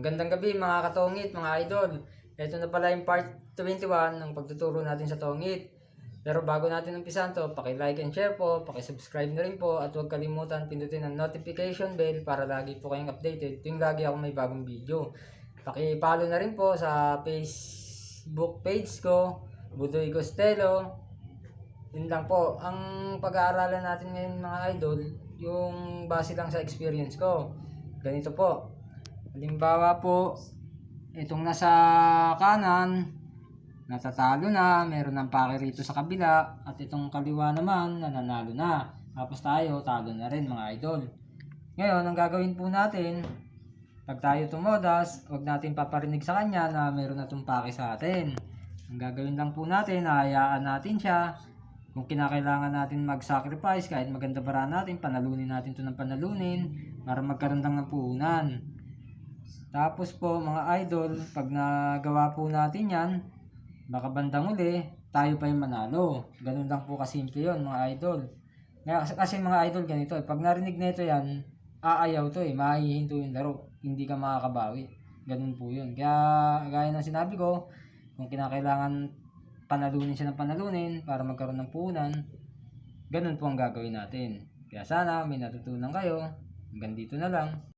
Magandang gabi mga katongit, mga idol. Ito na pala yung part 21 ng pagtuturo natin sa tongit. Pero bago natin umpisan to, paki-like and share po, paki-subscribe na rin po at huwag kalimutan pindutin ang notification bell para lagi po kayong updated tuwing lagi ako may bagong video. Paki-follow na rin po sa Facebook page ko, Budoy Costello. Yun lang po. Ang pag-aaralan natin ngayon mga idol, yung base lang sa experience ko. Ganito po. Halimbawa po, itong nasa kanan, natatalo na, meron ng pake rito sa kabila, at itong kaliwa naman, nananalo na. Tapos tayo, talo na rin mga idol. Ngayon, ang gagawin po natin, pag tayo tumodas, huwag natin paparinig sa kanya na meron na itong pake sa atin. Ang gagawin lang po natin, hayaan natin siya. Kung kinakailangan natin mag-sacrifice, kahit maganda bara natin, panalunin natin ito ng panalunin para magkaroon lang ng puhunan. Tapos po mga idol, pag nagawa po natin yan, baka bandang uli, tayo pa yung manalo. Ganun lang po kasimple yun mga idol. Kasi mga idol ganito, pag narinig na ito yan, aayaw to mahihinto yung laro. Hindi ka makakabawi. Ganun po yun. Kaya gaya ng sinabi ko, kung kinakailangan panalunin siya ng panalunin para magkaroon ng puhunan, ganun po ang gagawin natin. Kaya sana may natutunan kayo. Hanggang dito na lang.